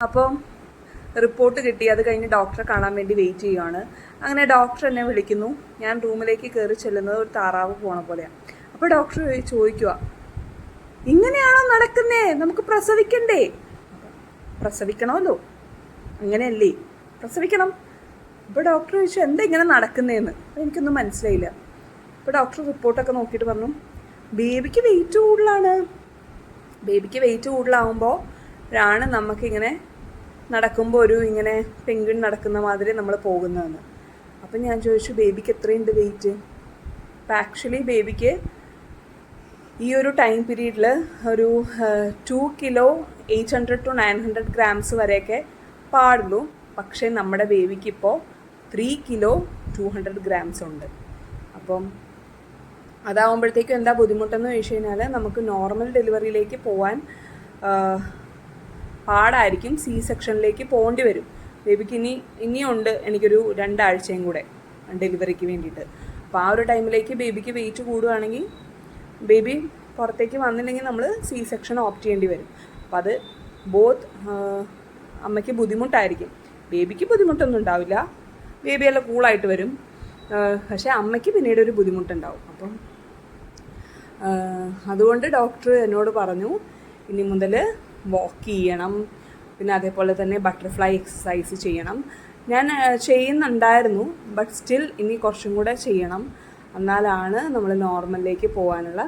അപ്പം റിപ്പോർട്ട് കിട്ടി. അത് കഴിഞ്ഞ് ഡോക്ടറെ കാണാൻ വേണ്ടി വെയിറ്റ് ചെയ്യുകയാണ്. അങ്ങനെ ഡോക്ടർ എന്നെ വിളിക്കുന്നു. ഞാൻ റൂമിലേക്ക് കയറി ചെല്ലുന്നത് ഒരു താറാവ് പോണ പോലെയാണ്. അപ്പോൾ ഡോക്ടർ ചോദിക്കുക, ഇങ്ങനെയാണോ നടക്കുന്നേ? നമുക്ക് പ്രസവിക്കണ്ടേ? പ്രസവിക്കണമല്ലോ, അങ്ങനെയല്ലേ, പ്രസവിക്കണം. അപ്പോൾ ഡോക്ടർ ചോദിച്ചു, എന്താ ഇങ്ങനെ നടക്കുന്നതെന്ന്. അപ്പോൾ എനിക്കൊന്നും മനസ്സിലായില്ല. അപ്പോൾ ഡോക്ടർ റിപ്പോർട്ടൊക്കെ നോക്കിയിട്ട് പറഞ്ഞു, ബേബിക്ക് വെയിറ്റ് കൂടുതലാണ്. ബേബിക്ക് വെയിറ്റ് കൂടുതലാകുമ്പോൾ ആണ് നമുക്കിങ്ങനെ നടക്കുമ്പോൾ ഒരു ഇങ്ങനെ പെൻഗ്വിൻ നടക്കുന്ന മാതിരി നമ്മൾ പോകുന്നതെന്ന്. അപ്പം ഞാൻ ചോദിച്ചു, ബേബിക്ക് എത്രയുണ്ട് വെയിറ്റ്? അപ്പം ആക്ച്വലി ബേബിക്ക് ഈ ഒരു ടൈം പീരീഡിൽ ഒരു 2 കിലോ 800 to 900 grams വരെയൊക്കെ പാടുള്ളൂ. പക്ഷേ നമ്മുടെ ബേബിക്ക് ഇപ്പോൾ 3 കിലോ 200 grams ഉണ്ട്. അപ്പം അതാവുമ്പോഴത്തേക്കും എന്താ ബുദ്ധിമുട്ടെന്ന് ചോദിച്ചു കഴിഞ്ഞാൽ, നമുക്ക് നോർമൽ ഡെലിവറിയിലേക്ക് പോകാൻ പാടായിരിക്കും. സി സെക്ഷനിലേക്ക് പോകേണ്ടി വരും. ബേബിക്ക് ഇനിയുണ്ട് എനിക്കൊരു 2 ആഴ്ചയും കൂടെ ഡെലിവറിക്ക് വേണ്ടിയിട്ട്. അപ്പോൾ ആ ഒരു ടൈമിലേക്ക് ബേബിക്ക് വെയിറ്റ് കൂടുകയാണെങ്കിൽ, ബേബി പുറത്തേക്ക് വന്നില്ലെങ്കിൽ നമ്മൾ സി സെക്ഷൻ ഓപ്റ്റ് ചെയ്യേണ്ടി വരും. അപ്പോൾ അത് അമ്മയ്ക്ക് ബുദ്ധിമുട്ടായിരിക്കും. ബേബിക്ക് ബുദ്ധിമുട്ടൊന്നും ഉണ്ടാവില്ല, ബേബിയെല്ലാം കൂളായിട്ട് വരും. പക്ഷേ അമ്മയ്ക്ക് പിന്നീട് ഒരു ബുദ്ധിമുട്ടുണ്ടാവും. അപ്പം അതുകൊണ്ട് ഡോക്ടർ എന്നോട് പറഞ്ഞു, ഇനി മുതൽ വാക്ക് ചെയ്യണം, പിന്നെ അതേപോലെ തന്നെ ബട്ടർഫ്ലൈ എക്സസൈസ് ചെയ്യണം. ഞാൻ ചെയ്യുന്നുണ്ടായിരുന്നു, ബട്ട് സ്റ്റിൽ ഇനി കുറച്ചും കൂടെ ചെയ്യണം. എന്നാലാണ് നമ്മൾ നോർമലിലേക്ക് പോകാനുള്ള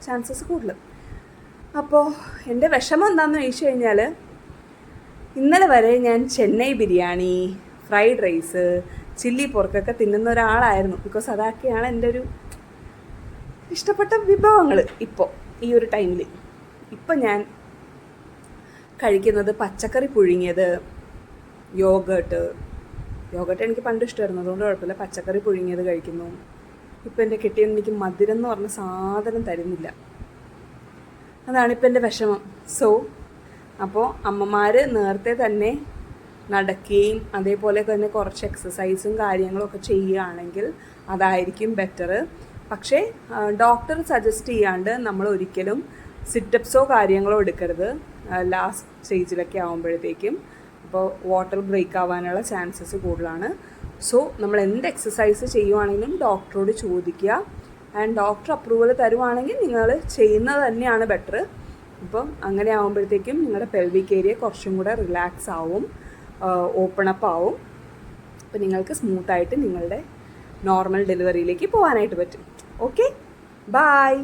ചാൻസസ് കൂടുതൽ. അപ്പോൾ എൻ്റെ വിഷമം എന്താണെന്ന് ചോദിച്ചു കഴിഞ്ഞാൽ, ഇന്നലെ വരെ ഞാൻ Chennai biryani, fried rice, chilli പോർക്കൊക്കെ തിന്നുന്ന ഒരാളായിരുന്നു. ബിക്കോസ് അതൊക്കെയാണ് എൻ്റെ ഒരു ഇഷ്ടപ്പെട്ട വിഭവങ്ങൾ. ഇപ്പോൾ ഈ ഒരു ടൈമിൽ ഇപ്പം ഞാൻ കഴിക്കുന്നത് പച്ചക്കറി പുഴുങ്ങിയത്, യോഗട്ട് എനിക്ക് പണ്ട് ഇഷ്ടമായിരുന്നു, അതുകൊണ്ട് കുഴപ്പമില്ല. പച്ചക്കറി പുഴുങ്ങിയത് കഴിക്കുന്നു. ഇപ്പം എൻ്റെ കെട്ടിയൻ എനിക്ക് മധുരം എന്ന് പറഞ്ഞ സാധനം തരുന്നില്ല. അതാണിപ്പോൾ എൻ്റെ വിഷമം. സോ അപ്പോൾ അമ്മമാർ നേരത്തെ തന്നെ നടക്കുകയും അതേപോലെ തന്നെ കുറച്ച് എക്സസൈസും കാര്യങ്ങളൊക്കെ ചെയ്യുകയാണെങ്കിൽ അതായിരിക്കും ബെറ്റർ. പക്ഷേ ഡോക്ടർ സജസ്റ്റ് ചെയ്യാണ്ട് നമ്മൾ ഒരിക്കലും സിറ്റപ്സോ കാര്യങ്ങളോ എടുക്കരുത് ലാസ്റ്റ് സ്റ്റേജിലൊക്കെ ആകുമ്പോഴത്തേക്കും. അപ്പോൾ വാട്ടർ ബ്രേക്ക് ആവാനുള്ള ചാൻസസ് കൂടുതലാണ്. സോ നമ്മൾ എന്ത് എക്സസൈസ് ചെയ്യുവാണെങ്കിലും ഡോക്ടറോട് ചോദിക്കുക. ആൻഡ് ഡോക്ടർ അപ്രൂവൽ തരുവാണെങ്കിൽ നിങ്ങൾ ചെയ്യുന്നത് തന്നെയാണ് ബെറ്റർ. അപ്പം അങ്ങനെ ആകുമ്പോഴത്തേക്കും നിങ്ങളുടെ പെൽവിക് ഏരിയ കുറച്ചും കൂടെ റിലാക്സ് ആവും, ഓപ്പൺ അപ്പ് ആവും. അപ്പോൾ നിങ്ങൾക്ക് സ്മൂത്തായിട്ട് നിങ്ങളുടെ നോർമൽ ഡെലിവറിയിലേക്ക് പോകാനായിട്ട് പറ്റും. Okay, by.